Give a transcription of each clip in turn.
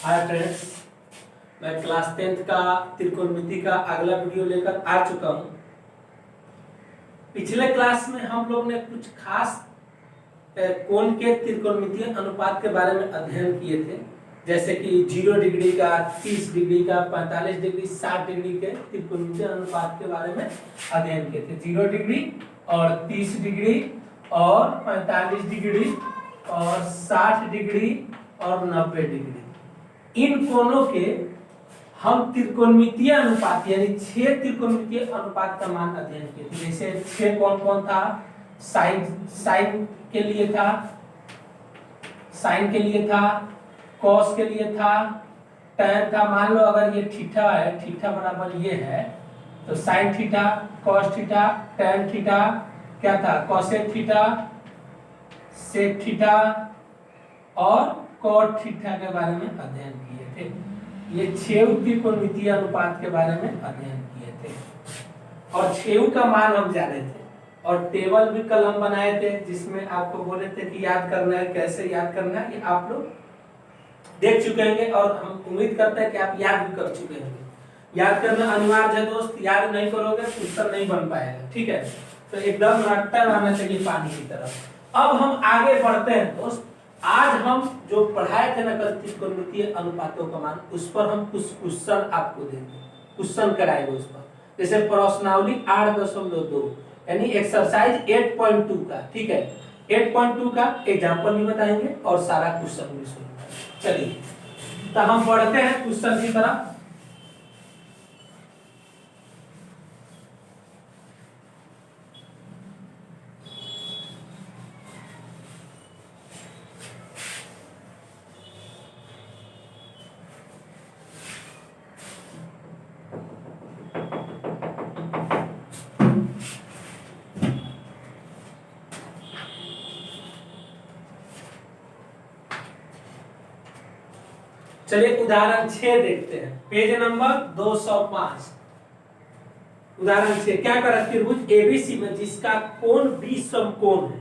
Hi friends, मैं class 10th का त्रिकोणमिति का अगला वीडियो लेकर आ चुका हूं। पिछले क्लास में हम लोग ने कुछ खास कोण के त्रिकोणमितीय अनुपात के बारे में अध्ययन किए थे, जैसे कि 0 डिग्री का, 30 डिग्री का, 45 डिग्री, 60 डिग्री के त्रिकोणमितीय अनुपात के बारे में अध्ययन किए थे। 0 डिग्री और 30 डिग्री और 45 डिग्री और 60 डिग्री और 90 डिग्री, इन कोणों के हम त्रिकोणमितीय अनुपात यानी 6 त्रिकोणमितीय अनुपात का मान अध्ययन किए थे। जैसे 6 कौन कौन था? साइन के लिए था, साइन के लिए था, कॉस के लिए था, टैन था। मान लो अगर ये थीटा है, थीटा बराबर ये है, तो sine theta, cos theta, tan theta क्या था? कॉसेक थीटा, सेक थीटा और कॉट थीटा के बारे में अध्ययन किए थे। ये 6 त्रिकोणमितीय अनुपात के बारे में अध्ययन किए थे और 6 का मान हम जाने थे और टेबल भी कल हम बनाए थे, जिसमें आपको बोले थे कि याद करना है, कैसे याद करना है, ये आप लोग देख चुके होंगे और हम उम्मीद करते हैं कि आप याद भी कर चुके होंगे। याद करना अनिवार्य है दोस्त, याद नहीं करोगे तो उत्तर नहीं बन पाएगा, ठीक है? तो एकदम रट्टा रहना चाहिए पानी की तरफ। अब हम आगे बढ़ते हैं दोस्त। आज हम जो पढ़ाए थे ना कल त्रिकोणमितीय अनुपातों का मान, उस पर हम कुछ क्वेश्चन आपको देंगे, क्वेश्चन कराएंगे उस पर। जैसे प्रश्नावली 8.2 यानी एक्सरसाइज 8.2 का, ठीक है? 8.2 का एग्जांपल भी बताएंगे और सारा क्वेश्चन भी सुनेंगे। चलिए तो हम बढ़ते हैं क्वेश्चन की तरफ। चलिए उदाहरण 6 देखते हैं, पेज नंबर 205। उदाहरण 6 क्या कर रहा? त्रिभुज एबीसी में जिसका कोण बी समकोण है।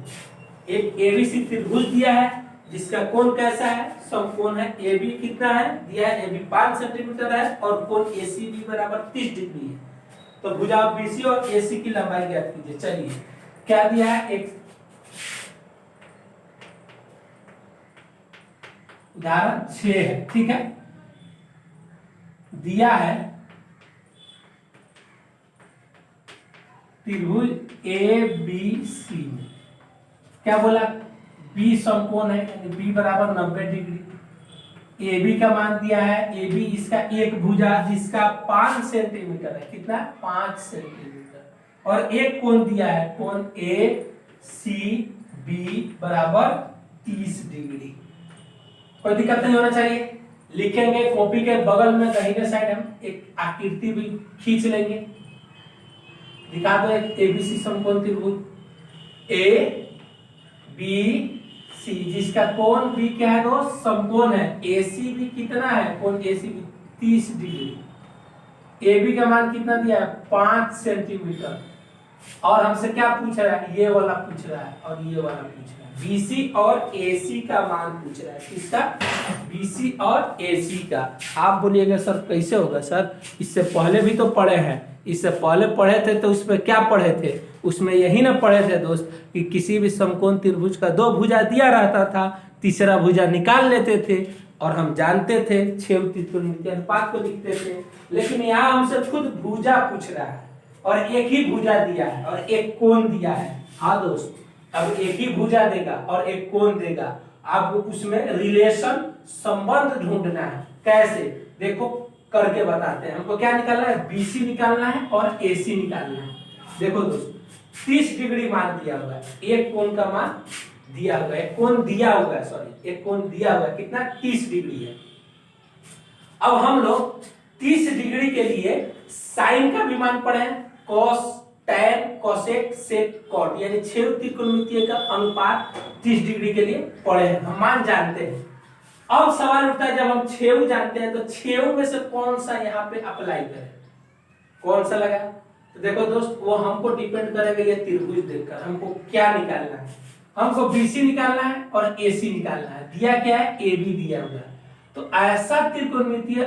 एक एबीसी त्रिभुज दिया है जिसका कोण कैसा है? समकोण है। एबी कितना है दिया है? एबी 5 सेंटीमीटर है और कोण एसी भी बराबर 30 डिग्री है। तो भुजा बीसी और एसी की लंबाई ज्ञात कीजिए। चलिए क्या दिया है? एक उदाहरण 6 है, ठीक है? दिया है त्रिभुज ए बी सी में क्या बोला? बी समकोण है यानी बी बराबर 90 डिग्री। ए बी का मान दिया है, ए बी इसका एक भुजा जिसका 5 सेंटीमीटर है। कितना? 5 सेंटीमीटर। और एक कोण दिया है, कोण ए सी बी बराबर 30 डिग्री। कोई दिक्कत नहीं होना चाहिए। लिखेंगे कॉपी के बगल में दाहिने साइड हम एक आकृति भी खींच लेंगे। दिखा दो एक एबीसी समकोण त्रिभुज ए बी सी जिसका कोण बी क्या है दोस्त? समकोण है। एसी भी कितना है? कोण एसी भी 30 डिग्री। एबी का मान कितना दिया है? 5 सेंटीमीटर। और हमसे क्या पूछ रहा है? ये वाला पूछ रहा है और ये वाला पूछ रहा है। बीसी और एसी का मान पूछ रहा है। किसका? बीसी और एसी का। आप बोलिएगा सर कैसे होगा सर, इससे पहले भी तो पढ़े हैं। इससे पहले पढ़े थे तो उसमें क्या पढ़े थे? उसमें यही ना पढ़े थे दोस्त कि किसी भी समकोण त्रिभुज का 2 भुजा दिया रहता था, तीसरा भुजा निकाल लेते थे और हम जानते थे 6 त्रिकोणमितीय अनुपात को लिखते थे। लेकिन यहाँ हमसे खुद भुजा पूछ रहा है और एक ही भुजा दिया है और एक कोण दिया है। हाँ दोस्त, अब एक ही भुजा देगा और एक कोण देगा, आपको उसमें रिलेशन संबंध ढूंढना है। कैसे? देखो करके बताते हैं। हमको क्या निकालना है? बीसी निकालना है और एसी निकालना है। देखो दोस्त 30 डिग्री मान दिया हुआ है, एक कोण का मान दिया हुआ है, कोण दिया हुआ है, सॉरी एक कोण दिया हुआ है। कितना? 30 डिग्री है। अब हम लोग 30 डिग्री के लिए साइन का भी मान पढ़े, कॉस, टैन, कोसेक, सेक, कॉट यानी 6 त्रिकोणमितीय का अनुपात 30 डिग्री के लिए पढ़े हैं, हम मान जानते हैं। अब सवाल उठता है जब हम 6 जानते हैं तो 6 में से कौन सा यहाँ पे अप्लाई करें, कौन सा लगा? तो देखो दोस्त वो हमको डिपेंड करेगा ये त्रिभुज देखकर हमको क्या निकालना है। हमको बीसी निकालना है और एसी निकालना है। दिया क्या है? एबी दिया हुआ है। तो ऐसा त्रिकोणमितीय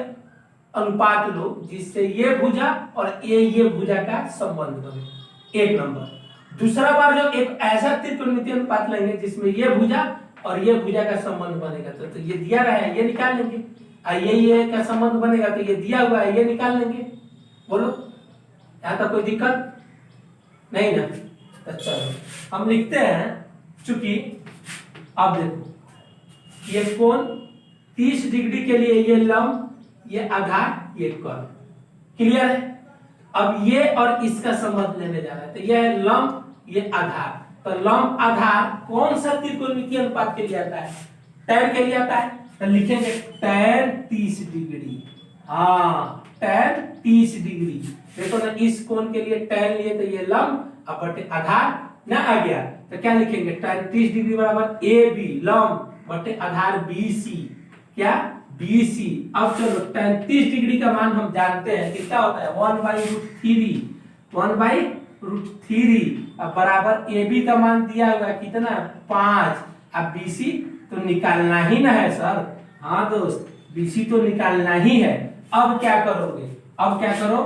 अनुपात लो जिससे ये भुजा और ये भुजा का संबंध बने, एक नंबर। दूसरा बार जो एक ऐसा त्रिकोणमितीय अनुपात लेंगे जिसमें ये भुजा और ये भुजा का संबंध बनेगा, तो ये दिया रहा है, ये निकाल लेंगे। और ये का संबंध बनेगा तो ये दिया हुआ है, ये निकाल लेंगे। बोलो यहाँ तक कोई दिक्कत नहीं ना? तो चलो हम लिखते हैं, चूंकि अब देखो ये कोण 30 डिग्री के लिए ये लंब, ये आधार, ये कोण, क्लियर है। अब ये और इसका संबंध लेने जा रहा है, तो ये है लंब, ये आधार। तो लंब आधार कौन सा त्रिकोणमितीय अनुपात के लिए आता है? tan के लिए आता है। तो लिखेंगे tan 30 डिग्री। हाँ, tan 30 डिग्री। देखो ना, इस कोण के लिए tan लिए तो ये लंब और बटे आधार ना आ गया, तो क्या लिखेंगे? tan 30 डिग्री बराबर AB लंब बटे आधार BC, क्या BC। अब चलो tan 30 डिग्री का मान हम जानते हैं कितना होता है, 1/√3, 1/√3। अब बराबर AB का मान दिया हुआ कितना, 5। अब BC तो निकालना ही ना है सर। हाँ दोस्त, BC तो निकालना ही है। अब क्या करोगे? अब क्या करो,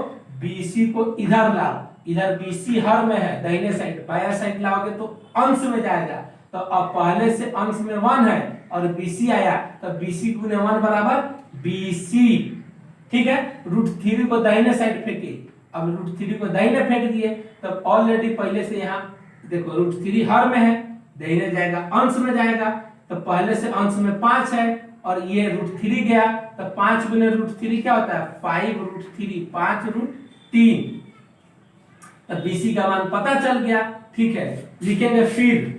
BC को इधर लाओ, इधर BC हर में है, दाहिने साइड, बाया साइड लाओगे तो अंश में जाएगा। तो अब पहले से अंश में 1 है और BC आया, तो BC गुने 1 बराबर BC, ठीक है। √3 को दाहिने साइड फेंके, अब √3 को दाहिने फेंक दिए, तब ऑलरेडी पहले से यहाँ देखो √3 हर में है, दाहिने जाएगा, अंश में जाएगा। तो पहले से अंश में 5 है और ये √3 गया, तो 5 गुने √3 क्या होता है, 5√3, 5√3। तो BC का मान पता चल गया, ठीक है। लिखेंगे फिर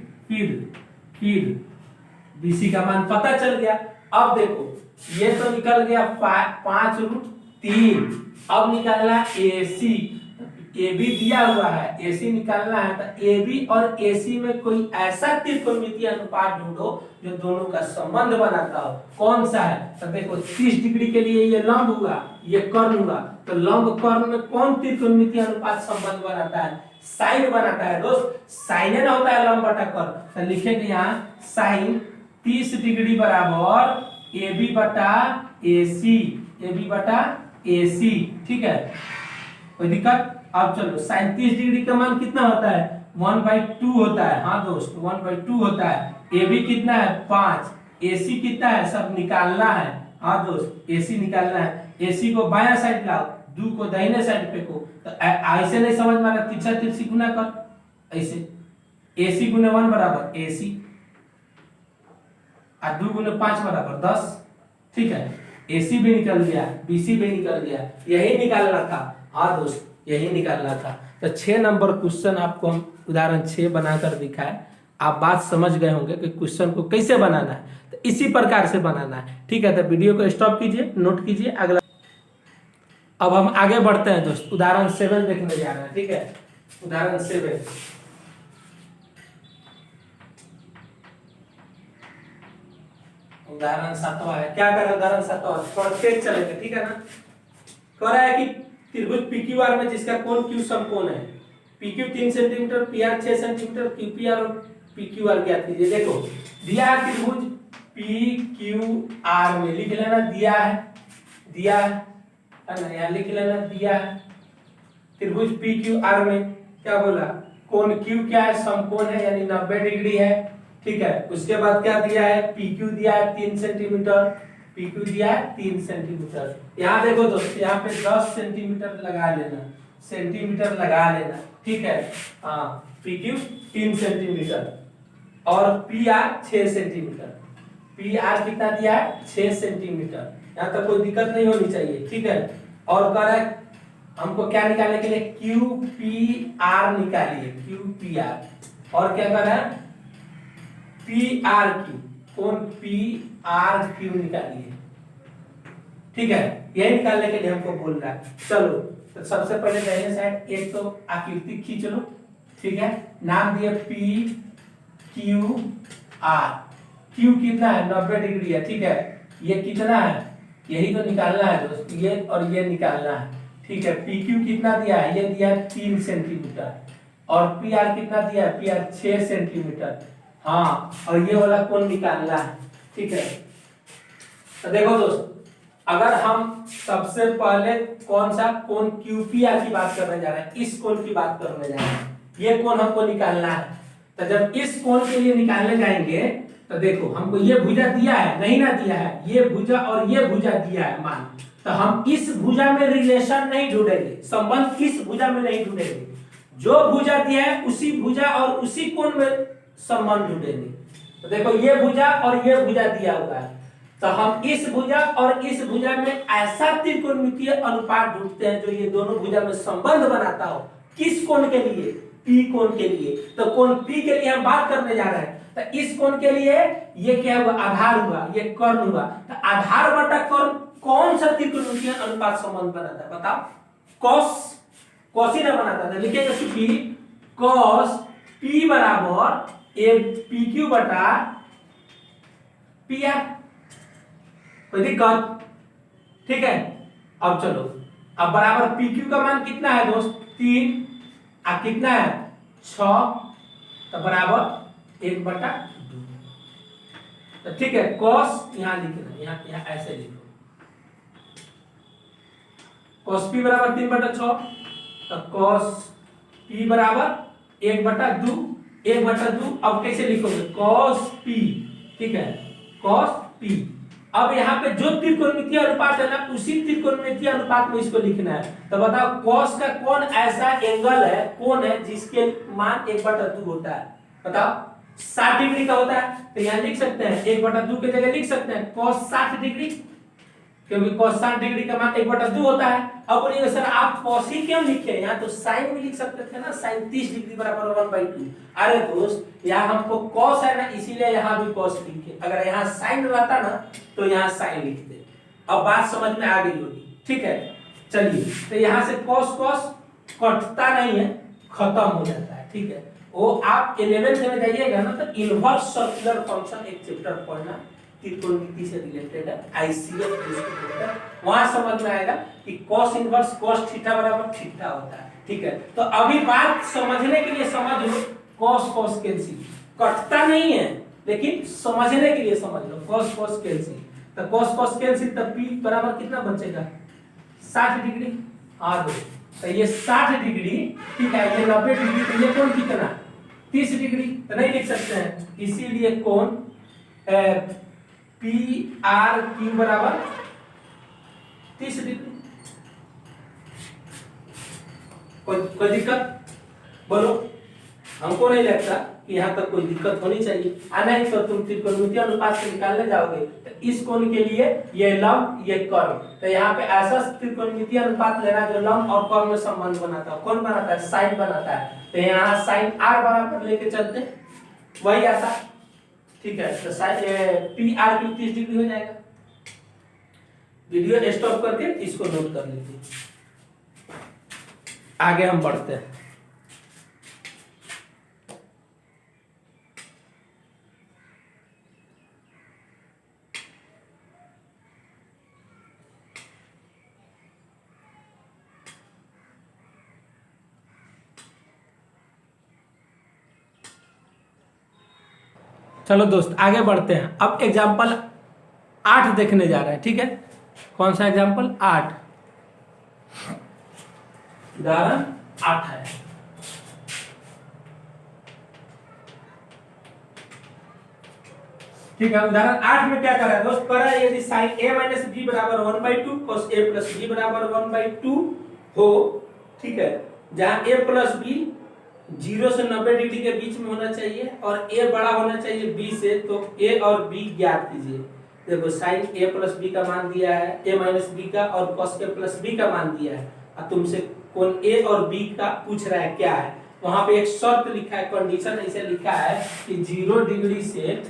BC का मान पता चल गया। अब देखो ये तो निकल गया 5√3। अब निकालना AC, AB दिया हुआ है, AC निकालना है। तो AB और AC में कोई ऐसा त्रिकोणमितीय अनुपात ढूंढो जो दोनों का संबंध बनाता हो। कौन सा है? तो देखो 30 डिग्री के लिए ये लंब हुआ, ये कर्ण हुआ, तो लंब कर्ण में कौन त्रिकोणमितीय अनुपात संबंध बनाता है? साइन बनाता है दोस्त, साइन ना होता है लंब बटा कर्ण। तो लिखेंगे यहाँ साइन 30 डिग्री बराबर AB बटा AC, AB बटा AC, ठीक है, कोई दिक्कत? अब चलो साइन 30 डिग्री का मान कितना होता है, 1/2 होता है। हाँ दोस्त, 1/2 होता है। AB कितना है, 5। AC कितना है, सब निकालना है। हाँ दोस्त, AC निकालना है। AC को बाया साइड लाओ, 2 को दाहिने साइड फेंको। तो ऐसे नहीं समझ में आ रहा, तिरछा तिरछी गुना कर, ऐसे AC गुने 1 बराबर AC, और 2 गुने 5 बराबर 10, ठीक है। AC भी निकल गया, BC भी निकल गया, यही निकालना था। हाँ दोस्त, यही निकालना था। तो 6 नंबर क्वेश्चन आपको हम उदाहरण 6 बनाकर दिखाए। आप बात समझ गए होंगे कि क्वेश्चन को कैसे बनाना है, तो इसी प्रकार से बनाना है, ठीक है। तो वीडियो को स्टॉप कीजिए, नोट कीजिए अगला। अब हम आगे बढ़ते हैं दोस्त, उदाहरण 7 देखने जा रहे हैं, ठीक है। उदाहरण 7, उदाहरण 7वां है। क्या कर रहे हैं उदाहरण 7वां, थोड़ा तेज चलेगा, ठीक है ना। कह रहा है कि त्रिभुज PQR में जिसका कोण Q समकोण है, PQ 3 centimetre, PR 6 centimetre, QPR और PQR ज्ञात कीजिए। देखो दिया है त्रिभुज PQR में, लिख लेना दिया है ना, यहाँ लिख लेना दिया है। त्रिभुज PQR में क्या बोला, कोण Q क्या है, समकोण है, यानी 90 डिग्री है, ठीक है। उसके बाद क्या दिया है, PQ दिया है 3 सेंटीमीटर, PQ दिया है 3 सेंटीमीटर। यहाँ देखो दोस्त, यहाँ पे 10 सेंटीमीटर लगा लेना, सेंटीमीटर लगा लेना, ठीक है। हाँ, PQ 3 सेंटीमीटर और PR 6 सेंटीमीटर। PR कितना दिया है, 6 सेंटीमीटर। यहाँ तक कोई दिक्कत नहीं होनी चाहिए, ठीक है। और कह रहा है हमको क्या निकालने के लिए, QPR निकालिए, QPR। और क्या कर रहा है, PRQ, कौन PRQ निकालिए, ठीक है। यही निकालने के लिए हमको बोल रहा है। चलो तो सबसे पहले दाहिने साइड एक तो आकृति खींच लो, ठीक है। नाम दिया PQR। Q कितना है, 90 डिग्री है, ठीक है। ये कितना है, यही तो निकालना है दोस्त, ये और ये निकालना है, ठीक है। PQ कितना दिया है, ये दिया है 3 सेंटीमीटर और PR कितना दिया है, PR 6 सेंटीमीटर। हाँ, और ये वाला कोण निकालना है, ठीक है। तो देखो दोस्त, अगर हम सबसे पहले कौन सा कोण QPR की बात करने जा रहे हैं, इस कोण की बात करने जा रहे हैं, ये कोण हमको निकालना है। तो जब इस कोण के लिए निकालने जाएंगे तो देखो हमको ये भुजा दिया है, नहीं ना दिया है, ये भुजा और ये भुजा दिया है मान, तो हम इस भुजा में रिलेशन नहीं ढूंढेंगे, संबंध इस भुजा में नहीं ढूंढेंगे, जो भुजा दिया है उसी भुजा और उसी कोण में संबंध ढूंढेंगे। तो देखो ये भुजा और ये भुजा दिया हुआ है, तो हम इस भुजा और इस भुजा में ऐसा त्रिकोणमितीय अनुपात ढूंढते हैं जो ये दोनों भुजा में संबंध बनाता हो। किस कोण के लिए? P कोण के लिए। तो कोण P के लिए हम बात करने जा रहे हैं। तो इस कोण के लिए ये क्या हुआ? आधार हुआ, ये कर्ण हुआ। तो आधार बटा कर्ण कौन सा त्रिकोणमितीय अनुपात संबंध बनाता है बताओ? कॉस ही ना बनाता था, लिखेंगे कि cos P बराबर एक PQ बटा PR। कोई दिक्कत? ठीक है। अब चलो, अब बराबर PQ का मान कितना है दोस्त? 3, अब कितना है? 6, तो बराबर 1/2। तो ठीक है, cos यहां लिखना, यहाँ ऐसे लिखो, cos P बराबर 3/6, तो cos P बराबर 1/2। 1/2 अब कैसे लिखोगे? cos P, ठीक है, cos P। अब यहाँ पे जो त्रिकोणमितीय अनुपात है ना, उसी त्रिकोणमितीय अनुपात में इसको लिखना है। तो बताओ cos का कौन ऐसा एंगल है, कौन है जिसके मान 1/2 होता है? बताओ। 60 डिग्री का होता है, तो यहाँ लिख सकते हैं 1/2 की जगह लिख सकते हैं cos 60 डिग्री, क्योंकि cos 60 डिग्री का मान 1/2 होता है। अब बोलिए सर आप cos ही क्यों लिखे? यहाँ तो sin भी लिख सकते थे ना, sin 30 डिग्री बराबर 1/2। अरे दोस्त, यहाँ हमको cos है ना, इसीलिए यहाँ भी cos लिखे। अगर यहाँ sin रहता ना तो यहाँ sin लिखते। अब बात समझ में आ गई होगी, ठीक है। चलिए, तो यहाँ से cos कटता नहीं है, खत्म हो जाता है, ठीक है। वो आप 11th में जाइएगा ना, तो इनवर्स सर्कुलर फंक्शन एक चैप्टर पढ़ना, त्रिकोणमिति से रिलेटेड है, ICF जिसको बोलते हैं, वहां समझ में आएगा कि cos इनवर्स cos थीटा बराबर थीटा होता है, ठीक है। तो अभी बात समझने के लिए समझ लो, cos कैंसिल कटता नहीं है, लेकिन समझने के लिए समझ लो, cos कैंसिल। तो cos कैंसिल, तो P बराबर कितना बचेगा? 60 डिग्री। हाँ दो, तो ये 60 डिग्री, ठीक है, ये 90 डिग्री, तो ये कोण कितना? 30 डिग्री। तो नहीं लिख सकते हैं, इसीलिए कोण PRQ बराबर 30 डिग्री। कोई दिक्कत? बोलो। हमको नहीं लगता कि यहाँ तक कोई दिक्कत होनी चाहिए। नहीं तो तुम त्रिकोणमितीय अनुपात से निकालने जाओगे, तो इस कोण के लिए ये लंब, ये कर्ण, तो यहाँ पे ऐसा त्रिकोणमितीय अनुपात लेना जो लंब और कर्ण में संबंध बनाता है। कौन बनाता है? साइन बनाता है। तो यहाँ साइन R बराबर लेके चलते, वही आता, ठीक है। तो PR की 30 डिग्री हो जाएगा। वीडियो स्टॉप करके इसको नोट कर लीजिए, आगे हम बढ़ते हैं। चलो दोस्त आगे बढ़ते हैं। अब एग्जाम्पल 8 देखने जा रहे हैं, ठीक है। कौन सा एग्जाम्पल? 8, उदाहरण 8 है। ठीक है, उदाहरण 8 में क्या कर रहा है दोस्त? कर रहा है यदि sin A माइनस B बराबर 1/2 cos A प्लस B बराबर 1/2 हो, ठीक है, जहां A प्लस B 0 से 90 डिग्री के बीच में होना चाहिए और A बड़ा होना चाहिए B से, तो A और B ज्ञात कीजिए। देखो sin A प्लस B का मान दिया है, A माइनस B का, और cos A प्लस B का मान दिया है, और तुमसे कोण A और B का पूछ रहा है क्या है। वहां पे एक शर्त लिखा है, कंडीशन ऐसे लिखा है कि 0 डिग्री से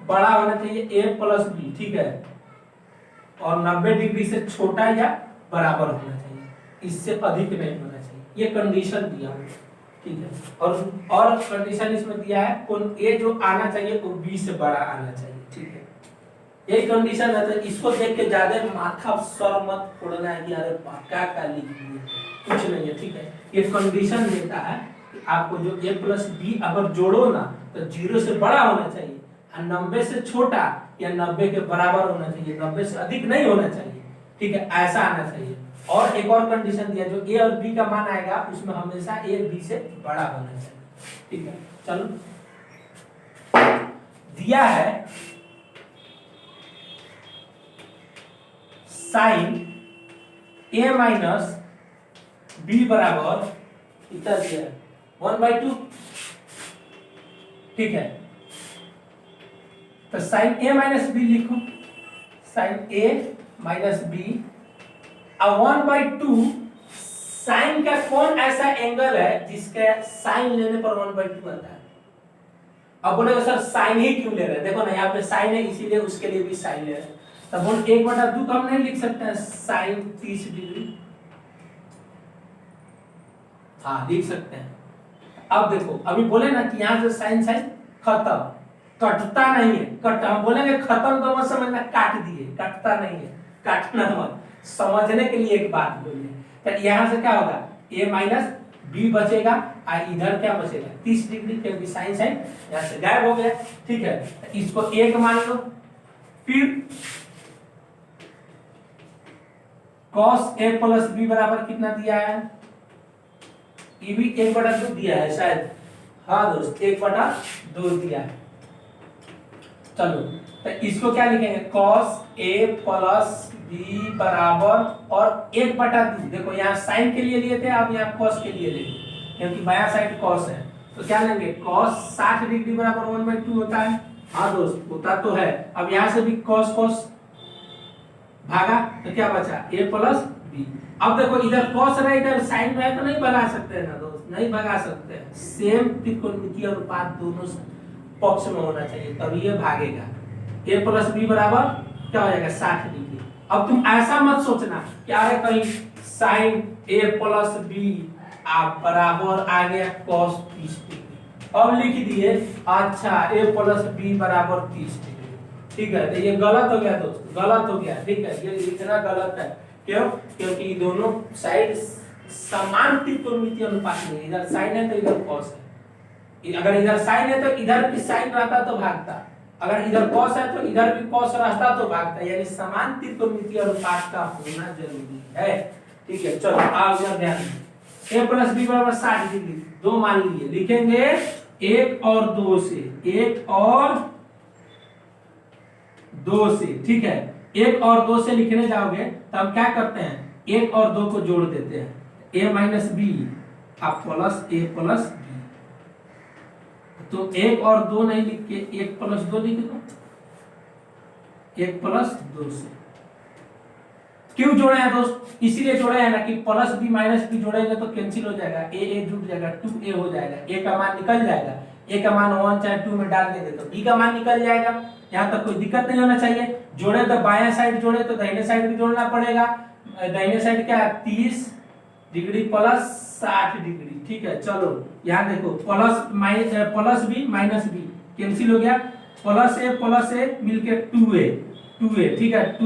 बड़ा होना चाहिए A प्लस B, ठीक है, और 90 डिग्री से छोटा या बराबर होना चाहिए, इससे अधिक नहीं होना चाहिए। ये कंडीशन दिया है, ठीक है। और कंडीशन इसमें दिया है कोण A जो आना चाहिए वो B से बड़ा आना चाहिए, ठीक है। यही कंडीशन है। तो इसको देख के ज्यादा माथा सर मत फोड़ना है कि अरे क्या लिख दिए, कुछ नहीं है, ठीक है। ये कंडीशन देता है कि आपको जो A प्लस B अगर जोड़ो ना, तो 0 से बड़ा होना चाहिए और 90 से छोटा या 90 के बराबर होना चाहिए, 90 से अधिक नहीं होना चाहिए, ठीक है, ऐसा आना चाहिए। और एक और कंडीशन दिया, जो ए और बी का मान आएगा उसमें हमेशा ए बी से बड़ा होना चाहिए, ठीक है। चलो दिया है साइन ए माइनस बी बराबर कितना दिया है 1/2, ठीक है। तो साइन ए माइनस बी लिखो, साइन ए माइनस बी, अब 1/2 साइन का कौन ऐसा एंगल है जिसके साइन लेने पर 1/2 आता है। अब बोले सर साइन ही क्यों ले रहे हैं, देखो ना यहाँ पे साइन है इसीलिए उसके लिए भी साइन ले रहे हैं। तब बोल 1/2 हम नहीं लिख सकते हैं साइन 30 डिग्री, हाँ लिख सकते हैं। अब देखो अभी बोले ना कि यहाँ से साइन साइन खत्म, कटता नहीं है, हम बोलेंगे खत्म तो मत समझना काट दिए, कटता नहीं है, काटना मत, समझने के लिए एक बात बोलिए। तो यहाँ से क्या होगा a माइनस बी बचेगा और इधर क्या बचेगा 30 डिग्री, क्योंकि साइन साइन यहाँ से गायब हो गया, ठीक है। तो इसको 1 मान लो, फिर cos a प्लस बी बराबर कितना दिया है, ये भी 1/2 दिया है शायद, हाँ दोस्त 1/2 दिया है। चलो तो इसको क्या लिखेंगे cos a प्लस बी बराबर और 1/2, देखो यहाँ साइन के लिए लिए थे, अब यहाँ cos के लिए लेंगे क्योंकि बाया साइड cos है, तो क्या लेंगे cos 60 डिग्री बराबर 1/2 होता है, हाँ दोस्त होता तो है। अब यहाँ से भी cos भागा तो क्या बचा a प्लस बी। अब देखो इधर cos रहा है इधर साइन रहा है, तो नहीं भगा सकते हैं ना दोस्त, नहीं भगा सकते हैं, सेम त्रिकोणमितीय अनुपात दोनों पक्ष में होना चाहिए तभी ये भागेगा। a प्लस बी बराबर क्या हो जाएगा 60 डिग्री। अब तुम ऐसा मत सोचना क्या है कहीं साइन a प्लस बी आप बराबर आ गया cos 30 डिग्री, अब लिख दिए अच्छा a प्लस बी बराबर 30 डिग्री, ठीक है। तो ये गलत हो गया दोस्त, गलत हो गया, ठीक है, ये लिखना गलत है। क्यों, क्योंकि दोनों साइड समान त्रिकोणमितीय अनुपात में, इधर साइन है तो इधर cos है, अगर इधर साइन है तो इधर भी साइन रहता तो भागता, अगर इधर cos है तो इधर भी cos रहता तो भागता, यानी समान त्रिकोणमितीय अनुपात का होना जरूरी है, ठीक है। चलो आओ इधर ध्यान दें, a प्लस बी बराबर 60 डिग्री, 2 मान लिए, लिखेंगे 1 और 2 से, 1 और 2 से, ठीक है। 1 और 2 से लिखने जाओगे तो हम क्या करते हैं 1 और 2 को जोड़ देते हैं, a माइनस बी आप प्लस a प्लस बी, तो 1 और 2 नहीं लिख के 1 प्लस 2 लिख दो, 1 प्लस 2 से। क्यों जोड़े हैं दोस्त, इसीलिए जोड़े हैं ना कि प्लस बी माइनस बी जोड़ेंगे तो कैंसिल हो जाएगा, a जुड़ जाएगा, 2a हो जाएगा, a का मान निकल जाएगा, a का मान 1 चाहे 2 में डाल देंगे तो b का मान निकल जाएगा, यहाँ तक कोई दिक्कत नहीं होना चाहिए। जोड़े तो बायां साइड जोड़े तो दाहिने साइड भी जोड़ना पड़ेगा, दाहिने साइड क्या है 30 डिग्री प्लस 60 डिग्री, ठीक है। चलो यहाँ देखो plus b minus b cancel हो गया, प्लस ए मिलके 2a, ठीक है,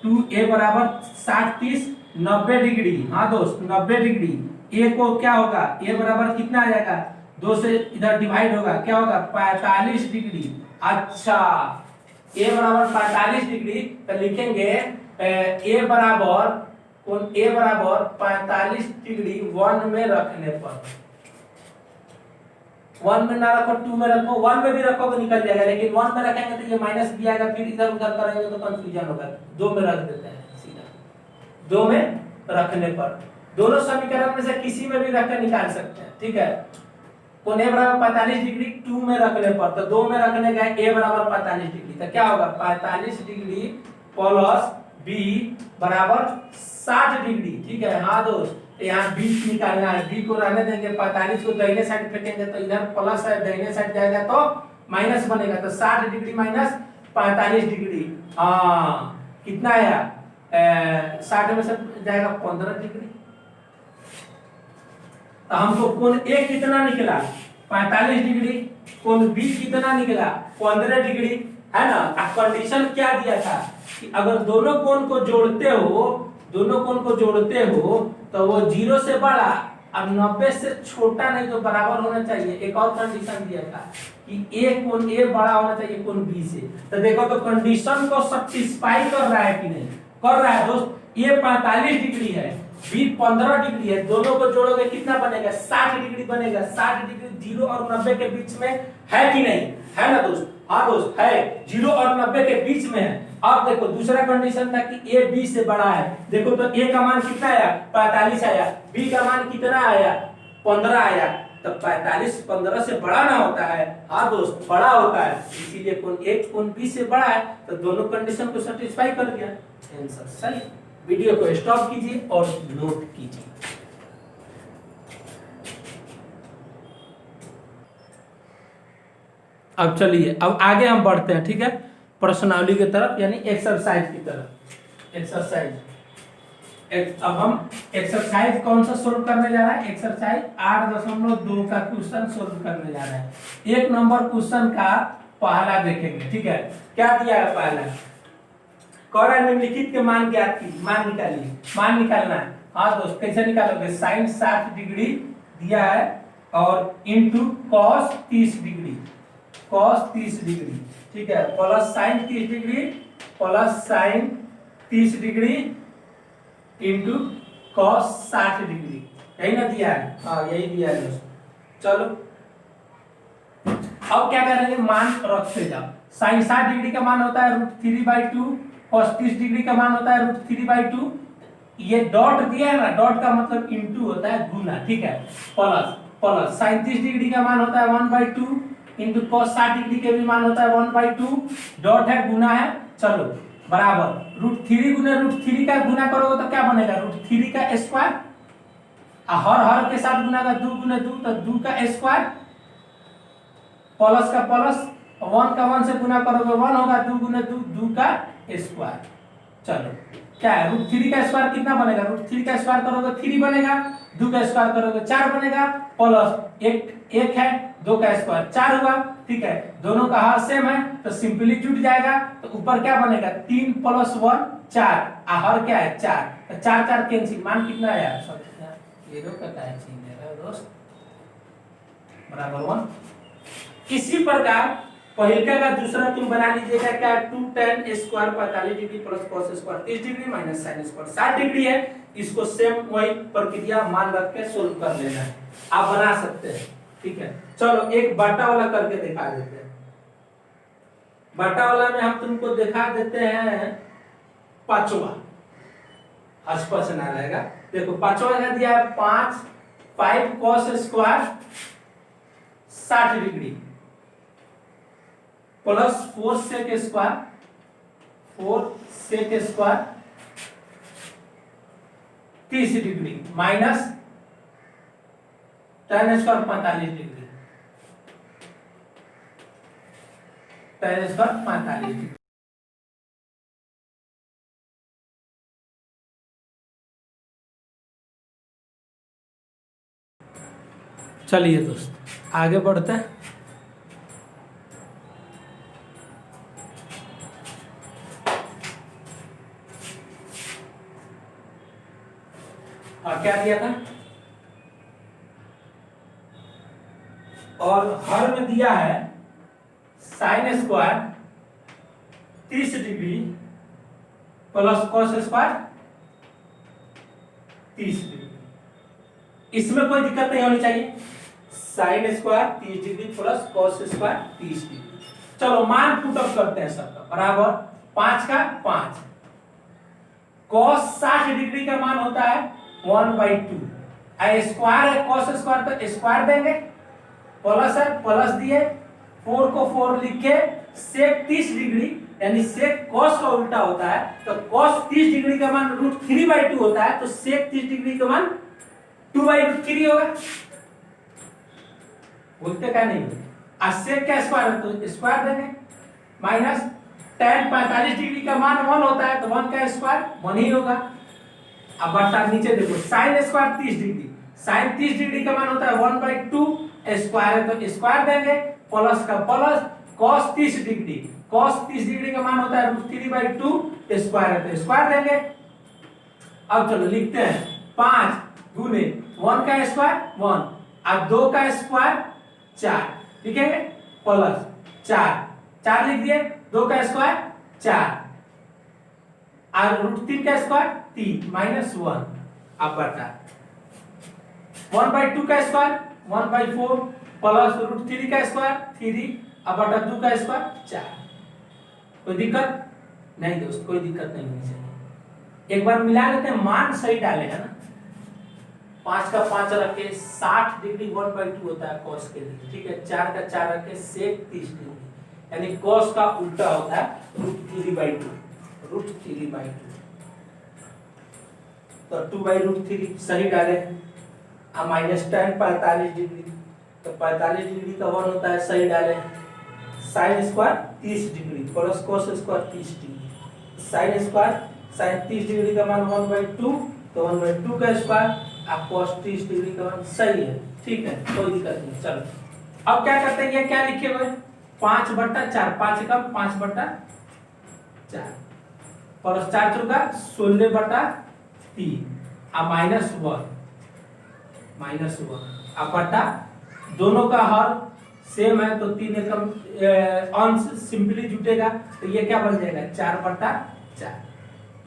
2a बराबर 60 30 90 डिग्री, हाँ दोस्त 90 डिग्री। a को क्या होगा a बराबर कितना आ जाएगा 2 से इधर डिवाइड होगा, क्या होगा 45 डिग्री। अच्छा a बराबर 45 डिग्री तो लिखेंगे a बराबर 45 डिग्री 1 में रखने पर, 1 में ना रखो 2 में रखो, 1 में भी रखो तो निकल जाएगा, लेकिन 1 में रखेंगे तो ये माइनस भी आएगा, फिर इधर उधर करेंगे तो कंफ्यूजन होगा। 2 में रख देते हैं सीधा, 2 में रखने पर दोनों समीकरण में से किसी में भी रख के निकाल सकते हैं, ठीक है। कोण a बराबर 45 डिग्री 2 में रखने पर, तो 2 में रखने गए a बराबर 45 डिग्री, तो क्या होगा 45 डिग्री प्लस b बराबर 60 डिग्री, ठीक है। हाँ दोस्त तो यहाँ b निकालना है, b को रहने देंगे, 45 को दाहिने साइड फेंकेंगे तो इधर प्लस है, दाहिने साइड जाएगा तो माइनस बनेगा, तो 60 डिग्री माइनस 45 डिग्री, हाँ कितना आया 60 में से जाएगा 15 डिग्री। तो हमको कोण A कितना निकला 45 डिग्री, कोण B कितना निकला 15 डिग्री, है ना। अब कंडीशन क्या दिया था कि अगर दोनों कोण को जोड़ते हो तो वो 0 से बड़ा अब 90 से छोटा नहीं तो बराबर होना चाहिए। एक और कंडीशन दिया था कि ए कोण ए बड़ा होना चाहिए कोण बी से। तो देखो तो कंडीशन को सैटिस्फाई कर रहा है कि नहीं, कर रहा है दोस्त। ए 45 डिग्री है, बी 15 डिग्री है, दोनों को जोड़ोगे कितना बनेगा, 60 डिग्री बनेगा। 60 डिग्री 0 और 90 के बीच में है कि नहीं, है ना दोस्त? हाँ दोस्त है, 0 और 90 के बीच में है। अब देखो दूसरा कंडीशन था कि ए बी से बड़ा है। देखो तो ए का मान कितना आया, 45 आया, बी का मान कितना आया, 15 आया। तो 45 15 से बड़ा ना होता है? हाँ दोस्त बड़ा होता है, इसीलिए कोण ए कोण बी से बड़ा है। तो दोनों कंडीशन को सेटिस्फाई कर दिया, आंसर सही। वीडियो को स्टॉप कीजिए और नोट कीजिए। अब चलिए अब आगे हम बढ़ते हैं, ठीक है, प्रश्नावली की तरफ, यानी एक्सरसाइज की तरफ। एक्सरसाइज अब हम एक्सरसाइज कौन सा सोल्व करने जा रहा है, एक्सरसाइज 8.2 का क्वेश्चन सोल्व करने जा रहे हैं। 1 नंबर क्वेश्चन का पहला देखेंगे, ठीक है। क्या दिया है पहला, कौन निम्नलिखित के मान ज्ञात की, मान निकालिए, मान निकालना है। हाँ दोस्त कैसे निकालोगे, साइन 60 डिग्री दिया है और into cos 30 degree, cos 30 degree, ठीक है, plus sign 30 degree, plus sign 30 degree into cos 60 degree, यही ना दिया है? हाँ यही दिया है दोस्त। चलो अब क्या करेंगे, मान रखते जाओ। साइन 60 डिग्री का मान होता है √3/2, कॉस 30 डिग्री का मान होता है √3/2। ये डॉट दिया है ना, डॉट का मतलब इंटू होता है गुना, ठीक है, प्लस प्लस साइन 30 डिग्री का मान होता है 1/2 इंटू कॉस 60 डिग्री के भी मान होता है 1/2, डॉट है गुना है, चलो बराबर √3 गुना √3 का गुना करोगे तो क्या बनेगा, √3 का स्क्वायर, हर के साथ गुना का 2 गुना 2 तो 2 का स्क्वायर, प्लस का प्लस, 1 का 1 से गुना करोगे 1 होगा, 2 गुना 2 2 का स्क्वायर। चलो क्या है, √3 का स्क्वायर कितना बनेगा, √3 का स्क्वायर करोगे 3 बनेगा, 2 का स्क्वायर करोगे 4 बनेगा, प्लस एक है 2 का स्क्वायर 4 हुआ, ठीक है, दोनों का हर सेम है तो सिंपली जुट जाएगा। तो ऊपर क्या बनेगा, 3 + 1 4, हर क्या है 4, तो 4 4 कैंसिल, मान कितना आया, ये दो का दोस्त बराबर 1। इसी प्रकार पहिलका का दूसरा तुम बना लीजिएगा, क्या 2 tan square 45 degree plus cos square 30 degree minus sin square 60 degree है। इसको सेम वही प्रक्रिया मान रख के सोल्व कर लेना है, आप बना सकते हैं, ठीक है। चलो एक बाटा वाला करके दिखा देते हैं। बाटा वाला में हम तुमको दिखा देते हैं पांचवा, स्पष्ट ना रहेगा। देखो पांचवा का दिया है 5 cos square 60 degree plus 4 sec square 30 degree minus tan square 45 degree, tan square 45 degree. चलिए दोस्त आगे बढ़ते हैं। और क्या दिया था, और हर में दिया है sign square 30 degree plus cos square 30 degree. इसमें कोई दिक्कत नहीं होनी चाहिए, sign square 30 degree plus cos square 30 degree. चलो मान पुटअप करते हैं सबका, बराबर 5 का 5, कॉस 60 डिग्री का मान होता है 1/2, स्क्वायर है कॉस स्क्वायर तो स्क्वायर देंगे, प्लस है प्लस दिए, 4 को 4 लिख के सेक 30 डिग्री, यानी सेक कॉस का उल्टा होता है, तो कॉस 30 डिग्री का मान √3/2 होता है, तो सेक 30 डिग्री का मान 2/3 होगा, बोलते क्या नहीं, सेक का स्क्वायर है तो स्क्वायर देंगे, माइनस tan 45 डिग्री का मान 1 होता है तो 1 का स्क्वायर 1 ही होगा। अब बटा नीचे देखो, sine square 30 degree, sine 30 degree का मान होता है 1/2, स्क्वायर है तो स्क्वायर देंगे, प्लस का plus, cos 30 degree, cos 30 degree का मान होता है √3/2, स्क्वायर है तो स्क्वायर देंगे। अब चलो लिखते हैं 5 गुने 1 का स्क्वायर 1 और 2 का स्क्वायर 4 लिखेंगे प्लस 4 लिख दिए 2 का स्क्वायर 4 और √3 का स्क्वायर 3 -1 अब बटा 1/2 का स्क्वायर 1/4 प्लस √3 का स्क्वायर 3 अब बटा 2 का स्क्वायर 4। कोई दिक्कत नहीं दोस्त, कोई दिक्कत नहीं होनी चाहिए। एक बार मिला लेते हैं, मान सही डाले है ना, 5 का 5 रखे 60 डिग्री 1/2 होता है cos के लिए, ठीक है। 4 का 4 रखे sec 30 डिग्री, यानी cos का उल्टा होता है √3/2 √3/2। तो 2/√3 सही डाले। अब -tan 45 डिग्री, तो 45 डिग्री का 1 होता है, सही डाले। sin square 30 degree plus cos square 30 degree, sin square sin 30 degree का मान 1/2, तो 1/2 का स्क्वायर आप cos 30 डिग्री का मान सही है, ठीक है, कोई दिक्कत नहीं। चलो अब क्या करते हैं, ये क्या लिखे हुए 5/4, 5 का 5/4 प्लस 4 चौका 16/3 अब -1 अब बटा दोनों का हर सेम है तो 3 एकम अंश सिंपली जुटेगा, तो ये क्या बन जाएगा 4/4।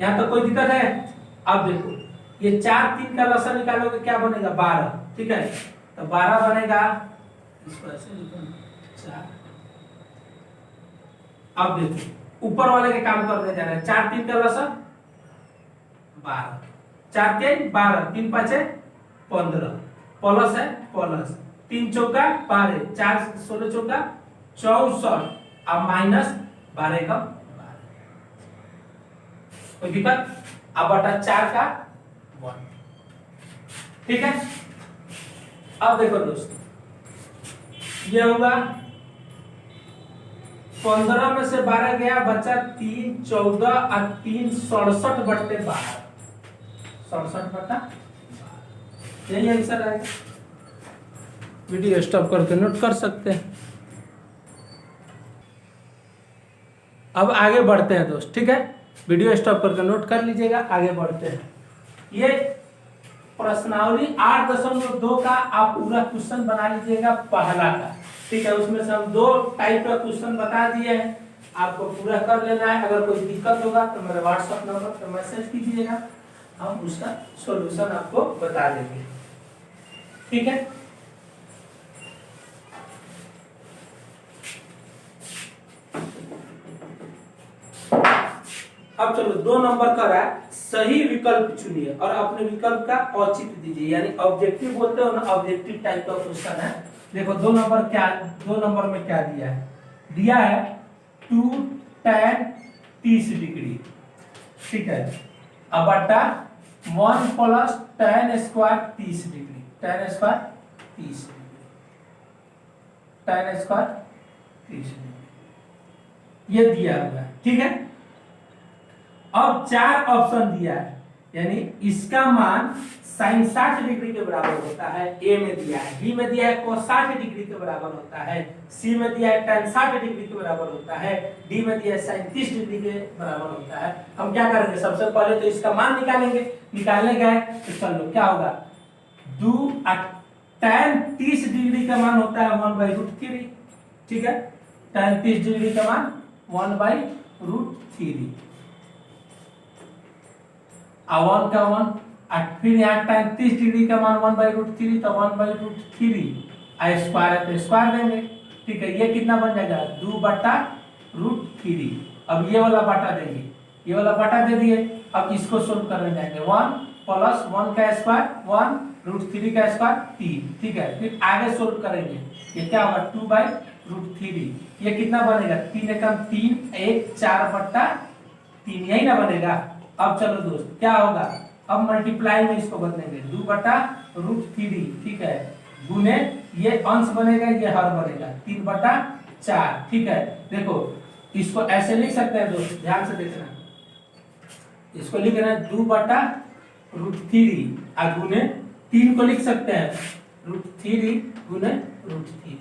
यहाँ तो कोई दिक्कत है। अब देखो ये 4 3 का लसा निकालोगे क्या बनेगा 12, ठीक है, तो 12 बनेगा, इसको ऐसे लिखो 4। अब देखो ऊपर वाले के काम करने जा रहे हैं, 4 3 का लसा 12, 4 3 12 3 5 15 प्लस है प्लस 3 चौका 12 4 16 चौका 64 अब -12 का 12, कोई दिक्कत। अब बटा 4 का 1, ठीक है। अब देखो दोस्तों ये होगा 15 में से 12 गया बचा 3 14 और 3 67/12 67/12, यही आंसर आएगा। वीडियो स्टॉप करके नोट कर सकते हैं। अब आगे बढ़ते हैं दोस्त, ठीक है, वीडियो स्टॉप करके नोट कर लीजिएगा, आगे बढ़ते हैं। ये प्रश्नावली 8.2 का आप पूरा क्वेश्चन बना लीजिएगा पहला का, ठीक है। उसमें से हम 2 टाइप का क्वेश्चन बता दिए हैं, आपको पूरा कर लेना है। अगर कोई दिक्कत होगा तो मेरे व्हाट्सएप नंबर पर मैसेज कीजिएगा, हम उसका सॉल्यूशन आपको बता देंगे, ठीक है। अब चलो 2 नंबर का है, सही विकल्प चुनिए और अपने विकल्प का औचित्य दीजिए, यानी ऑब्जेक्टिव बोलते हो ना, ऑब्जेक्टिव टाइप का क्वेश्चन है। देखो 2 नंबर में क्या दिया है 2 tan 30 डिग्री, ठीक है, अब बटा 1 plus tan square 30 degree, tan square 30 degree, tan square 30 degree, ये दिया हुआ है, ठीक है। अब 4 ऑप्शन दिया है, यानी इसका मान sin 60 डिग्री के बराबर होता है, ए में दिया है, बी में दिया है cos 60 डिग्री के बराबर होता है, सी में दिया है tan 60 डिग्री के बराबर होता है, डी में दिया है sin 30 डिग्री के बराबर होता है। हम क्या करेंगे, सबसे पहले तो इसका मान निकालेंगे। निकालने गए तो चलो क्या होगा, tan 30 डिग्री का मान होता है 1/√3, ठीक है, tan 30 डिग्री का मान 1/√3 1 का 1, फिर यहाँ tan 30 डिग्री का मान 1/√3, तो 1/√3 स्क्वायर है तो स्क्वायर देंगे, ठीक है। ये कितना बन जाएगा 2/√3। अब ये वाला बाटा देंगे, ये वाला बाटा दे दिए। अब इसको सोल्व करने जाएंगे, 1 प्लस 1 का स्क्वायर 1 √3 का स्क्वायर 3, ठीक है। फिर आगे सोल्व करेंगे, ये क्या होगा 2/√3, ये कितना बनेगा 3 एकम 3 1 4/3, यही ना बनेगा। अब चलो दोस्त क्या होगा, अब मल्टीप्लाई में इसको बदलेंगे 2/√3, ठीक है, गुने ये अंश बनेगा ये हर बनेगा 3/4, ठीक है। देखो इसको ऐसे लिख सकते हैं दोस्त, ध्यान से देखना, इसको लिख रहे हैं 2/√3 और गुने 3 को लिख सकते हैं √3 गुने √3,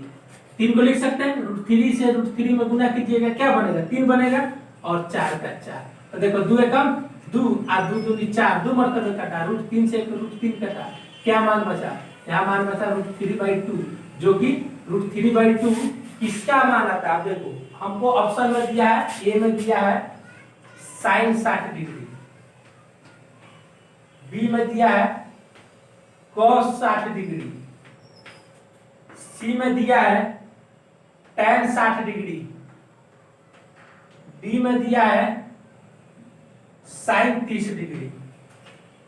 3 को लिख सकते हैं √3 से √3 में गुना कीजिएगा क्या बनेगा 3 बनेगा और 4 का 4, तो देखो 2 एकम 2 और 2 दूनी 4, 2 मरतबे कटा, √3 से √3 कटा, क्या मान बचा, यहाँ मान बचा √3/2, जो कि √3/2 किसका मान आता है। आप देखो हमको ऑप्शन में दिया है, ए में दिया है sin 60 डिग्री, बी में दिया है cos 60 डिग्री, सी में दिया है tan 60 डिग्री, डी में दिया है sin 30 डिग्री।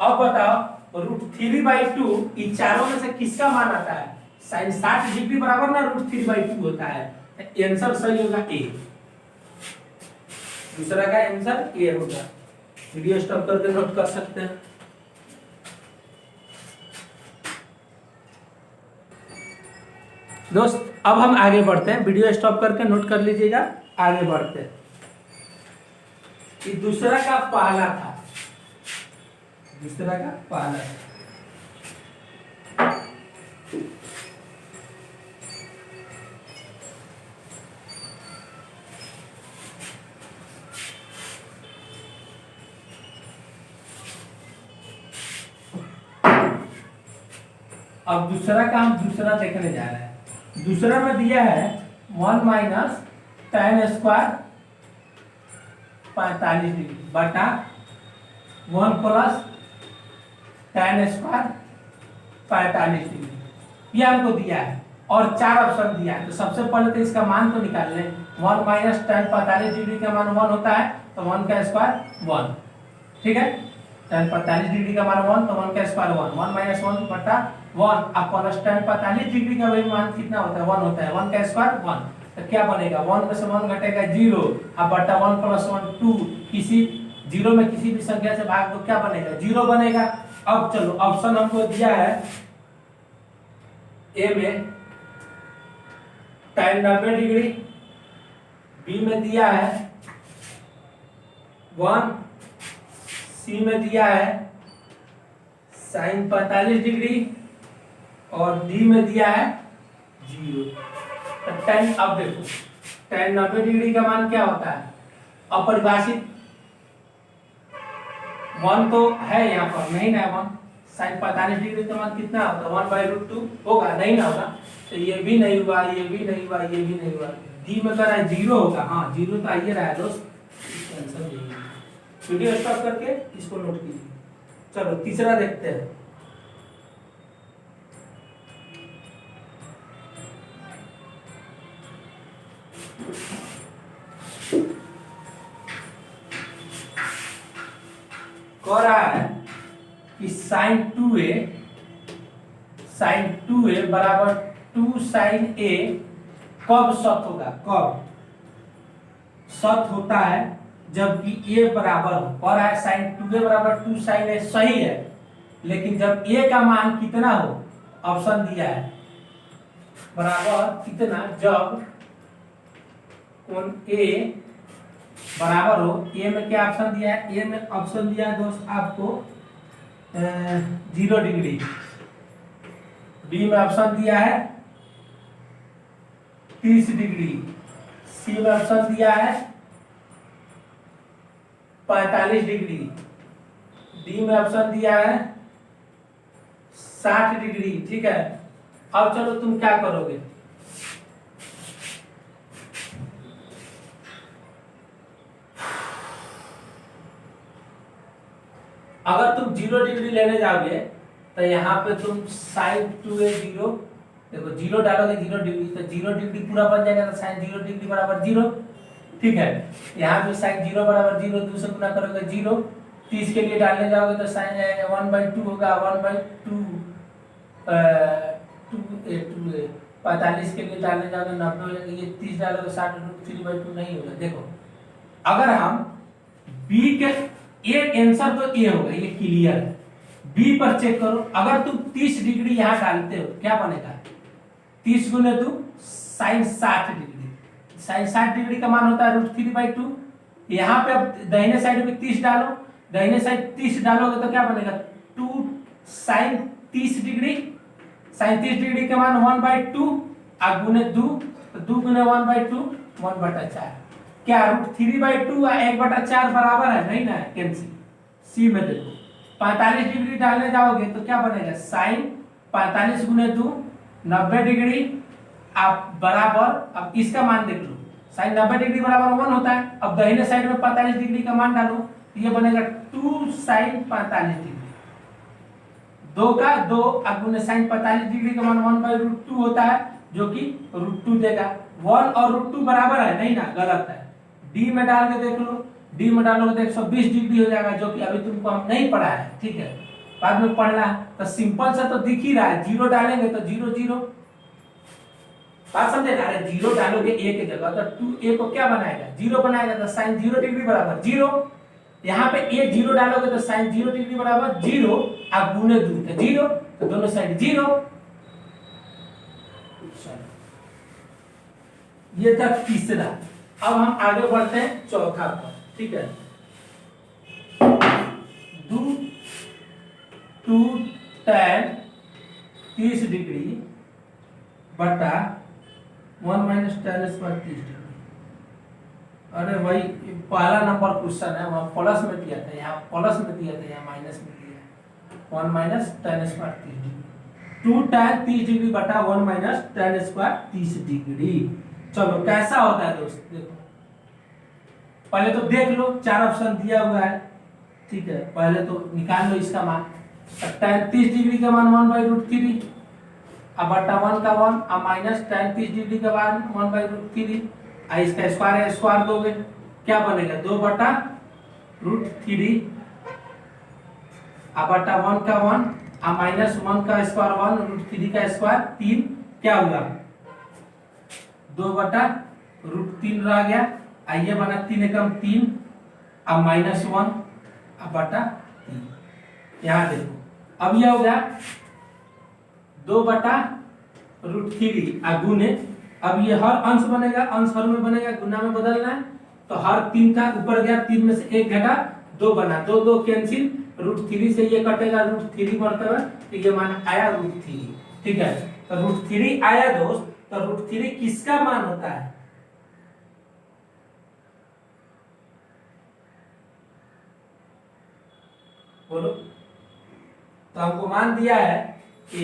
अब बताओ √3/2 इन चारों में से किसका मान आता है। sin 60 डिग्री बराबर ना √3/2 होता है, आंसर सही होगा ए, दूसरा का आंसर ए होगा। वीडियो स्टॉप करके नोट कर सकते हैं। दोस्त अब हम आगे बढ़ते हैं, वीडियो स्टॉप करके नोट कर लीजिएगा, आगे बढ़ते हैं। ये दूसरा का पहला था, दूसरा का पहला था। अब दूसरा का हम दूसरा देखने जा रहे हैं। दूसरा में दिया है 1 - tan स्क्वायर 45 डिग्री बटा 1 + tan स्क्वायर 45 डिग्री, ये हमको दिया है और 4 ऑप्शन दिया है। तो सबसे पहले तो इसका मान तो निकाल लें। 1 - tan 45 डिग्री का मान 1 होता है, तो 1 का स्क्वायर 1, ठीक है। tan 45 डिग्री का मान 1, तो 1 का स्क्वायर 1, 1 - 1 बटा 1 अब प्लस tan 45 डिग्री का वही मान कितना होता है 1 होता है, 1 का स्क्वायर 1, तो क्या बनेगा 1 में से 1 घटेगा 0, अब बटा 1 + 1 2, किसी 0 में किसी भी संख्या से भाग दो क्या बनेगा 0 बनेगा। अब चलो ऑप्शन हमको दिया है ए में tan 90 डिग्री, बी में दिया है 1, सी में दिया है sin 45 डिग्री और डी में दिया है 0। तो tan, अब देखो tan 90 डिग्री का मान क्या होता है, अपरिभाषित 1 तो है यहाँ पर, नहीं ना 1, sin 45 डिग्री का मान कितना होता है 1/√2 होगा, नहीं ना होगा, तो ये भी नहीं हुआ, ये भी नहीं हुआ, ये भी नहीं हुआ। डी में कह रहा है 0 होगा, हाँ 0 तो आइए रहा है दोस्त, आंसर नहीं है। वीडियो स्टॉप करके इसको नोट कीजिए। चलो तीसरा देखते हैं। कह रहा है कि sin 2a बराबर 2 sin a कब सत्य होगा, कब सत्य होता है जबकि a बराबर हो। कह रहा है sin 2a बराबर 2 sin a सही है, लेकिन जब a का मान कितना हो, ऑप्शन दिया है बराबर कितना, जब कोण a बराबर हो। ए में क्या ऑप्शन दिया है, ए में ऑप्शन दिया है दोस्त आपको 0 डिग्री, बी में ऑप्शन दिया है 30 डिग्री, सी में ऑप्शन दिया है 45 डिग्री, डी में ऑप्शन दिया है 60 डिग्री, ठीक है। अब चलो तुम क्या करोगे, अगर तुम 0 डिग्री लेने जाओगे तो यहाँ पे तुम sin 2a 0, देखो 0 डालोगे 0 डिग्री, तो 0 डिग्री पूरा बन जाएगा, तो sin 0 डिग्री बराबर 0, ठीक है। यहाँ पे sin 0 बराबर 0, 2 से गुना करोगे 0, 30 के लिए डालने जाओगे तो sin 1/2 होगा, 1/2 2a 45 के लिए डालने जाओगे 90 हो जाएगा, ये 30 डालोगे 60, 3/2 नहीं होगा। देखो अगर हम b के एक आंसर तो ए होगा, ये क्लियर है। बी पर चेक करो, अगर तुम 30 डिग्री यहाँ डालते हो क्या बनेगा, 30 गुने 2 sin 60 डिग्री, sin 60 डिग्री का मान होता है √3/2। यहाँ पे अब दाहिने साइड में 30 डालो, दाहिने साइड 30 डालोगे तो क्या बनेगा 2 sin 30 डिग्री, sin 30 डिग्री का मान 1/2 और गुने 2, तो 2 गुने 1/2 1/4। क्या √3/2 और 1/4 बराबर है, नहीं ना, कैंसिल। सी में देखो 45 डिग्री डालने जाओगे तो क्या बनेगा, साइन 45 गुने 2 90 डिग्री, आप बराबर, अब इसका मान देख लो, साइन 90 डिग्री बराबर 1 होता है। अब दाहिने साइड में 45 डिग्री का मान डालो, ये बनेगा 2 साइन 45 डिग्री, 2 का 2 अब गुने साइन 45 डिग्री का मान 1/√2 होता है, जो कि √2 देगा। 1 और √2 बराबर है नहीं ना, गलत है। डी में डाल के देख लो, डी में डालोगे तो 120 डिग्री हो जाएगा, जो कि अभी तुमको हम नहीं पढ़ा है, ठीक है, बाद में पढ़ना। तो सिंपल सा तो दिख ही रहा है, 0 डालेंगे तो 0 0, बात समझे ना। अरे 0 डालोगे a की जगह तो 2a को क्या बनाएगा, 0 बनाएगा, तो साइन 0 डिग्री बराबर 0। यहाँ पे a 0 डालोगे तो साइन 0 डिग्री बराबर 0, आप गुने 2 तो 0, तो दोनों साइड 0। ये था तीसरा। अब हम आगे बढ़ते हैं चौथा पर, ठीक है। 2 tan 30 डिग्री बटा 1 माइनस tan स्क्वायर 30 डिग्री। अरे भाई पहला नंबर क्वेश्चन है, वहां प्लस में दिया था, यहाँ प्लस में दिया था, यहाँ माइनस में दिया है। 1 minus tan square 30 degree, 2 tan 30 degree बटा 1 माइनस tan स्क्वायर 30 डिग्री। चलो कैसा होता है दोस्त, देखो पहले तो देख लो, 4 ऑप्शन दिया हुआ है, ठीक है। पहले तो निकाल लो इसका मान, tan 30 डिग्री का मान 1/√3, अब बटा 1 का 1, अब माइनस tan 30 डिग्री का मान 1/√3, इसका स्क्वायर है, स्क्वायर दोगे क्या बनेगा, 2/√3, अब बटा 1 का 1, अब माइनस 1 का स्क्वायर 1, √3 का स्क्वायर 3, क्या हुआ 2/√3 रह गया, आइए बना 3 एकम 3, अब माइनस 1, अब बटा 3। यहाँ देखो अब यह हो गया 2/√3 गुने, अब ये हर अंश बनेगा, अंश हर में बनेगा, गुना में बदलना है, तो हर 3 का ऊपर गया, 3 में से 1 घटा 2 बना, 2 2 कैंसिल, √3 से ये कटेगा, √3 बढ़ते हुए, तो ये मान आया √3, ठीक है। तो √3 आया दोस्त, तो √3 किसका मान होता है, बोलो। तो हमको मान दिया है a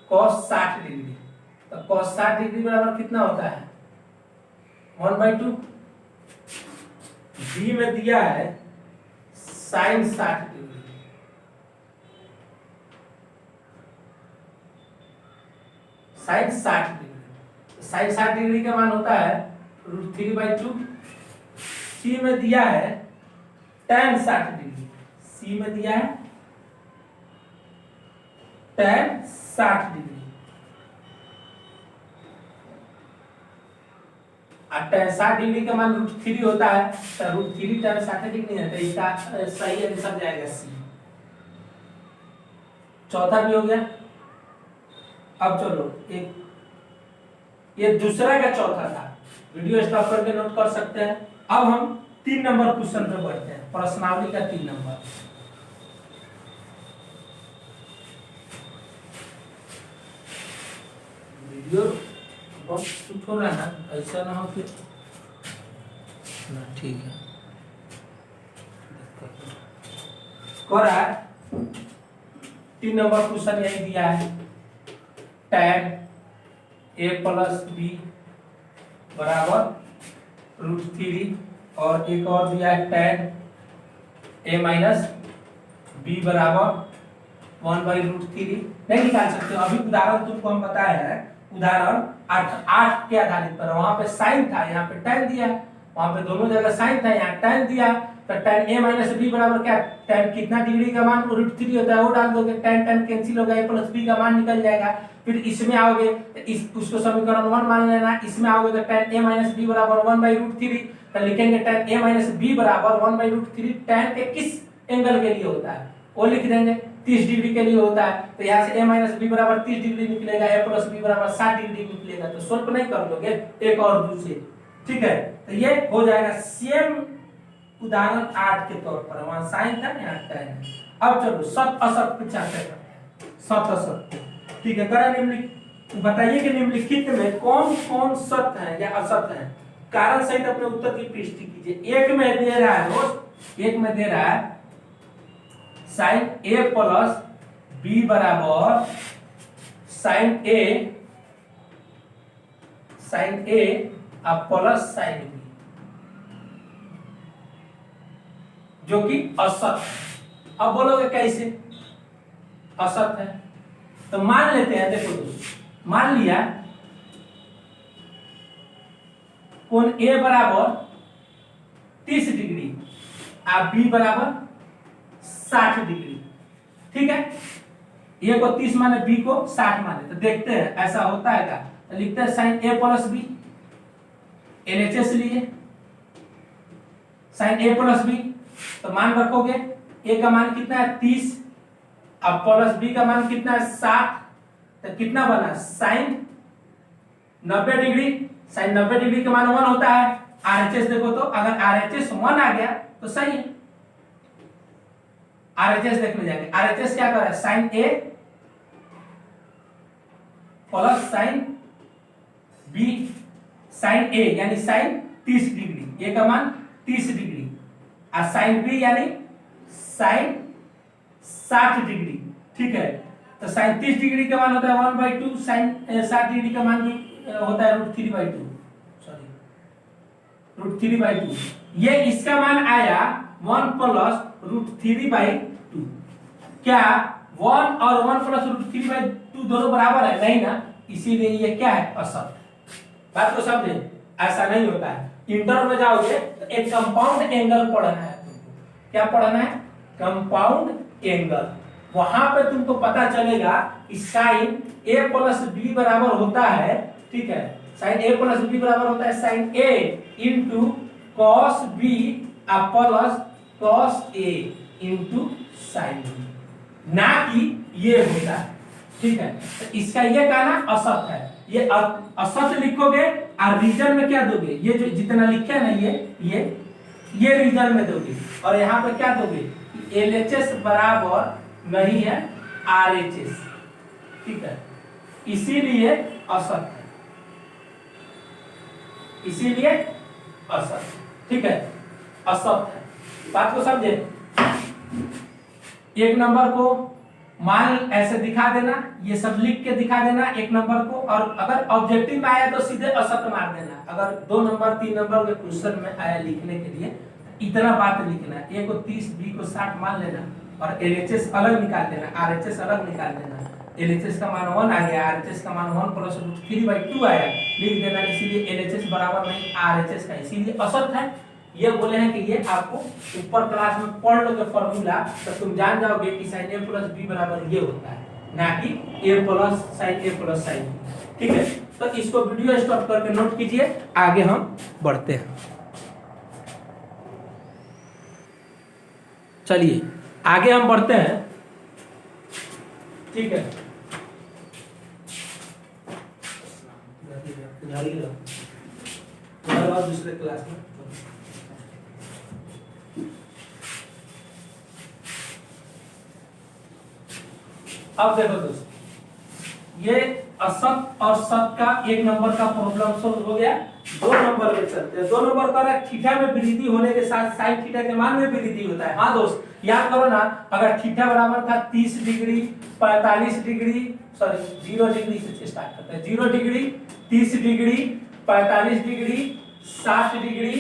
cos 60 डिग्री, तो cos 60 डिग्री बराबर कितना होता है 1/2। b में दिया है sin 60 degree, sin 60 degree, sin 60 degree का मान होता है √3/2। c में दिया है tan 60 डिग्री, c में दिया है tan 60 डिग्री, और tan 60 डिग्री का मान √3 होता है, तो √3 tan 60 डिग्री है, तो इसका सही आंसर जाएगा सी। चौथा भी हो गया। अब चलो एक ये दूसरा का चौथा था, वीडियो स्टॉप करके नोट कर सकते हैं। अब हम 3 नंबर क्वेश्चन पे बढ़ते हैं, प्रश्नावली का 3 नंबर। वीडियो बहुत शूट हो रहा है ना, ऐसा ना हो फिर ना, ठीक है कर रहा है। 3 नंबर क्वेश्चन यही दिया है, tan a प्लस b बराबर √3, और एक और दिया है tan a माइनस b बराबर 1/√3। नहीं निकाल सकते हो, अभी उदाहरण तुमको हम बताए हैं, उदाहरण 8 के आधारित पर। वहां पे साइन था, यहाँ पे tan दिया, वहां पे दोनों जगह साइन था, यहाँ tan दिया, तो tan a माइनस b बराबर क्या, tan कितना डिग्री का मान √3 होता है वो डाल दोगे, tan कैंसिल हो गया, a प्लस b का मान निकल जाएगा। फिर इसमें आओगे तो उसको समीकरण 1 मान लेना, इसमें आओगे तो tan a माइनस b बराबर 1/√3, तो लिखेंगे tan a माइनस b बराबर 1/√3 tan के किस एंगल के लिए होता है वो लिख देंगे, 30 डिग्री के लिए होता है, तो यहाँ से a माइनस b बराबर 30 डिग्री निकलेगा, a प्लस b बराबर 60 डिग्री निकलेगा। तो सोल्व नहीं कर लोगे एक और दूसरे, ठीक है। तो ये हो जाएगा सेम उदाहरण 8 के तौर पर, वहां साइन था यहाँ tan है। अब चलो सत असत पे चर्चा करते हैं, सत असत, ठीक है। करा निम्नलिखित, बताइए कि निम्नलिखित में कौन कौन सत्य है या असत्य है, कारण सहित अपने उत्तर की पुष्टि कीजिए। एक में दे रहा है दोस्त, एक में दे रहा है साइन ए प्लस बी बराबर साइन ए और प्लस साइन बी, जो कि असत है। अब बोलोगे कैसे असत है, तो मान लेते हैं, देखो दोस्तों मान लिया कोण ए बराबर 30 डिग्री और बी बराबर 60 डिग्री, ठीक है। ए को 30 माने बी को 60 माने, तो देखते हैं ऐसा होता है क्या। तो लिखते हैं साइन ए प्लस बी, एलएचएस लिए साइन ए प्लस बी, तो मान रखोगे ए का मान कितना है 30 अब प्लस बी का मान कितना है 60, तो कितना बना साइन 90 डिग्री। साइन 90 डिग्री का मान 1 होता है। आरएचएस देखो, तो अगर आरएचएस 1 आ गया तो सही है। आरएचएस देखने जाएंगे, आरएचएस क्या कर रहा है साइन ए प्लस साइन बी, साइन ए यानी साइन 30 डिग्री, ए का मान 30 डिग्री, और साइन बी यानी साइन 60 डिग्री, ठीक है। तो साइन 30 डिग्री का मान होता है 1/2, साइन 60 डिग्री का मान होता है √3/2, सॉरी √3/2। ये इसका मान आया 1 प्लस √3/2। क्या 1 और 1 प्लस √3/2 दोनों बराबर है? नहीं ना, इसीलिए ये क्या है असत। बात को समझे, ऐसा नहीं होता है। इंटर में जाओगे तो एक कंपाउंड एंगल पढ़ना है तुमको। क्या पढ़ना है? Compound angle. वहां पे तुमको पता चलेगा कि साइन ए प्लस बी बराबर होता है, ठीक है। साइन ए प्लस बी बराबर होता है sine A into cos B plus cos A into sine B, ना कि ये होता है, ठीक है। तो इसका ये कहना असत है। ये असत लिखोगे और रीजन में क्या दोगे? ये जो जितना लिखे है ना ये रीजन में दोगे, और यहाँ पे क्या दोगे? एलएचएस बराबर नहीं है आरएचएस, ठीक है। इसीलिए असत है, इसीलिए असत, ठीक है, असत है। बात को समझे। एक नंबर को मान ऐसे दिखा देना, ये सब लिख के दिखा देना एक नंबर को, और अगर ऑब्जेक्टिव में आया तो सीधे असत मार देना। अगर 2 नंबर 3 नंबर के क्वेश्चन में आया लिखने के लिए इतना बात लिखना, ए को 30 बी को 60 मान लेना, और एलएचएस अलग निकाल देना, आरएचएस अलग निकाल देना। एलएचएस का मान 1 आ गया, आरएचएस का मान 1 प्लस √3/2 आया, लिख देना। इसीलिए एलएचएस बराबर नहीं आरएचएस का, इसीलिए असत है। ये बोले हैं कि ये आपको ऊपर क्लास में पढ़ लोगे फॉर्मूला, तो तुम जान जाओगे कि साइन ए प्लस बी बराबर ये होता है, ना कि ए प्लस साइन ए प्लस साइन बी, ठीक है। तो इसको वीडियो स्टॉप करके नोट कीजिए, आगे हम बढ़ते हैं। चलिए आगे हम बढ़ते हैं, ठीक है। दूसरे क्लास में अब देखो दोस्तों, ये असत और सत का 1 नंबर का प्रॉब्लम सोल्व हो गया। 2 नंबर में चलते हैं। 2 नंबर का थीटा में वृद्धि होने के साथ साइन थीटा के मान में वृद्धि होता है। हाँ दोस्त, याद करो ना, अगर थीटा बराबर था 30 डिग्री 45 डिग्री, सॉरी 0 डिग्री से स्टार्ट करते हैं, 0 degree 30 degree 45 degree 60 degree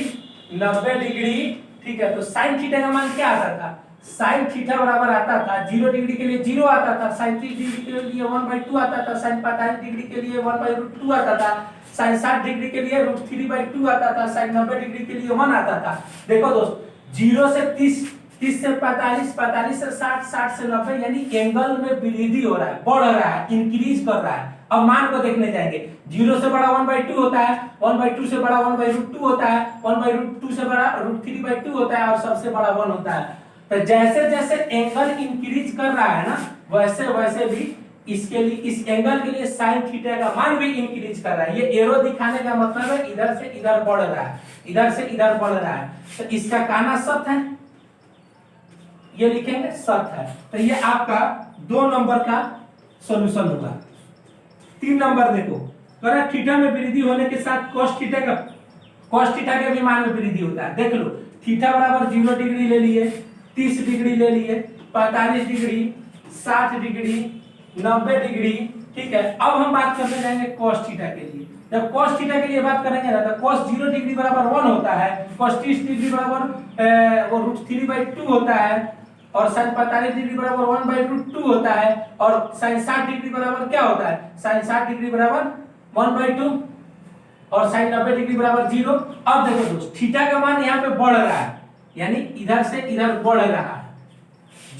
90 degree, ठीक है। तो साइन थीटा का मान क्या आता था? साइन थीटा बराबर आता था 0 डिग्री के लिए 0 आता था, साइन 30 डिग्री के लिए 1/2 आता था, साइन 45 डिग्री के लिए 1/√2 आता था, साइन 60 डिग्री के लिए √3/2 आता था, साइन 90 डिग्री के लिए 1 आता था। देखो दोस्त, 0 से 30, 30 से 45, 45 से 60, 60 से 90, यानी एंगल में वृद्धि हो रहा है, बढ़ रहा है, इंक्रीज कर रहा है। अब मान को देखने जाएंगे, 0 से बड़ा 1/2 होता है, 1/2 से बड़ा 1/√2 होता है, 1/√2 से बड़ा √3/2 होता है, और सबसे बड़ा 1 होता है। तो जैसे जैसे एंगल इंक्रीज कर रहा है ना, वैसे वैसे भी इसके लिए, इस एंगल के लिए साइन थीटा का मान भी इंक्रीज कर रहा है। ये एरो दिखाने का मतलब है इधर से इधर बढ़ रहा है, इधर से इधर बढ़ रहा है। तो इसका कहना सत है, ये लिखेंगे सत है। तो ये आपका 2 नंबर का सॉल्यूशन होगा। 3 नंबर देखो, कह थीटा में वृद्धि होने के साथ cos थीटा के भी मान में वृद्धि होता है। देख लो, थीटा बराबर 0 डिग्री ले लिए, 30 डिग्री ले लिए, 45 डिग्री, 60 डिग्री, 90 डिग्री, ठीक है। अब हम बात करने जाएंगे cos थीटा के लिए। जब cos थीटा के लिए बात करेंगे ना, तो cos 0 डिग्री बराबर 1 होता है, cos 30 डिग्री बराबर वो √3/2 होता है, और sin 45 डिग्री बराबर 1/√2 होता है, और sin 60 डिग्री बराबर क्या होता है, sin 60 डिग्री बराबर 1/2, और sin 90 डिग्री बराबर 0। अब देखो दोस्त, थीटा का मान यहाँ पे बढ़ रहा है, यानी इधर से इधर बढ़ रहा है,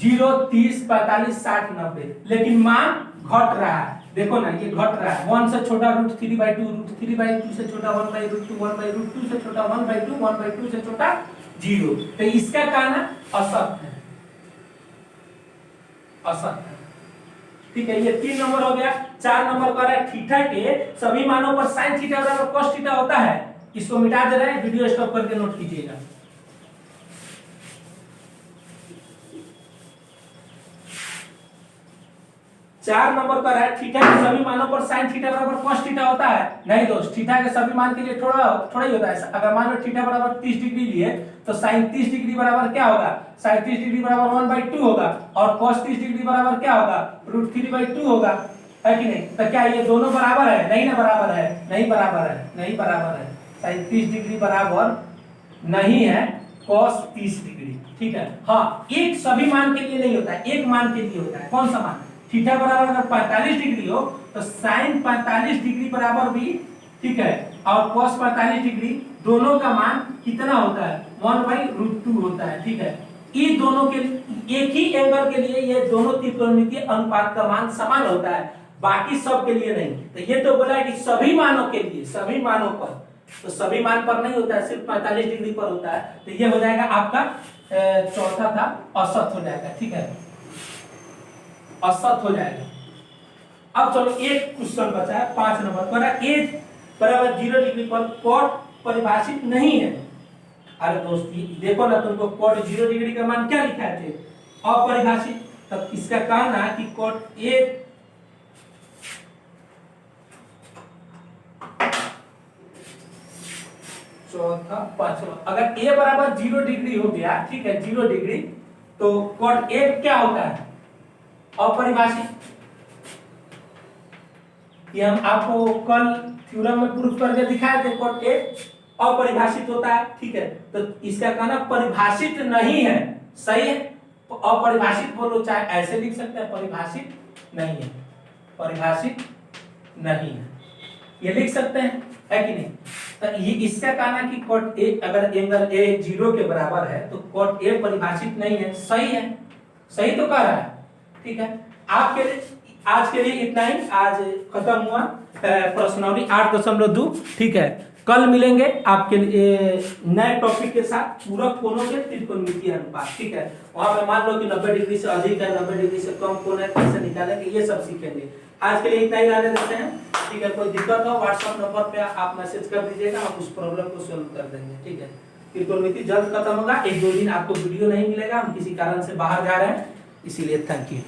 0, 30, 45, 60, 90, लेकिन मान घट रहा है। देखो ना, ये घट रहा है, 1 से छोटा √3/2, √3/2 से छोटा 1/√2, 1/√2 से छोटा 1/2, 1/2 से छोटा 0। तो इसका कहना असत है, असत है, ठीक है। ये 3 नंबर हो गया। 4 नंबर का है थीटा के सभी मानों पर sin थीटा बराबर cos थीटा होता है। इसको मिटा दे रहे हैं, वीडियो स्टॉप करके नोट कीजिएगा। 4 नंबर पर है थीटा के सभी मानों पर sin थीटा बराबर cos थीटा होता है। नहीं दोस्त, थीटा के सभी मान के लिए थोड़ा ही होता है। अगर मान लो थीटा बराबर 30 डिग्री लिए, तो sin 30 डिग्री बराबर क्या होगा, sin 30 डिग्री बराबर 1/2 होगा, और cos 30 डिग्री बराबर क्या होगा, √3/2 होगा, है कि नहीं। तो क्या ये दोनों बराबर है? नहीं ना, बराबर है, नहीं बराबर है, नहीं बराबर है। sin 30 डिग्री बराबर नहीं है cos 30 डिग्री, ठीक है। हाँ, एक सभी मान के लिए नहीं होता है, एक मान के लिए होता है। कौन सा मान? थीटा बराबर अगर 45 डिग्री हो, तो sin 45 डिग्री बराबर भी, ठीक है, और cos 45 डिग्री, दोनों का मान कितना होता है, 1/√2 होता है, ठीक है। इन दोनों के एक ही एंगल के लिए ये दोनों त्रिकोणमितीय अनुपात का मान समान होता है, बाकी सब के लिए नहीं। तो ये तो बोला है कि सभी मानों के लिए, सभी मानों पर, तो सभी मान पर नहीं होता है, सिर्फ 45 डिग्री पर होता है। तो ये हो जाएगा आपका चौथा था, औसत हो जाएगा, ठीक है, औसत हो जाएगा। अब चलो एक क्वेश्चन बचा है 5 नंबर पर, a बराबर 0 डिग्री पर cot परिभाषित नहीं है। अरे दोस्त देखो ना, तुमको cot 0 डिग्री का मान क्या लिखा है, अपरिभाषित। तब इसका कहना है कि cot a चौथा 5वां, अगर a बराबर 0 डिग्री हो गया, ठीक है, 0 डिग्री, तो cot a क्या होता है, अपरिभाषित। ये हम आपको कल थ्योरम में प्रूफ करके दिखाए थे, cot a अपरिभाषित होता है, ठीक है। तो इसका कहना परिभाषित नहीं है, सही है। अपरिभाषित बोलो, चाहे ऐसे लिख सकते हैं, परिभाषित नहीं है, परिभाषित नहीं है, ये लिख सकते हैं, है कि नहीं। तो ये इसका कहना कि cot a, अगर एंगल a 0 के बराबर है, तो cot a परिभाषित नहीं है, सही है, सही तो कह रहा है, ठीक है। आपके लिए आज के लिए इतना ही, आज खत्म हुआ प्रश्नावली 8.2, ठीक है। कल मिलेंगे आपके लिए नए टॉपिक के साथ, पूरक कोणों के त्रिकोणमितीय अनुपात, ठीक है। वहां पे मान लो कि 90 डिग्री से अधिक है, 90 डिग्री से कम कोण है, कैसे निकालेंगे, ये सब सीखेंगे। आज के लिए इतना ही रहने देते हैं, ठीक है। कोई दिक्कत हो व्हाट्सएप नंबर पे आप मैसेज कर दीजिएगा, हम उस प्रॉब्लम को सोल्व कर देंगे, ठीक है। त्रिकोणमिति जल्द खत्म होगा, 1-2 दिन आपको वीडियो नहीं मिलेगा, हम किसी कारण से बाहर जा रहे हैं, इसीलिए थैंक यू।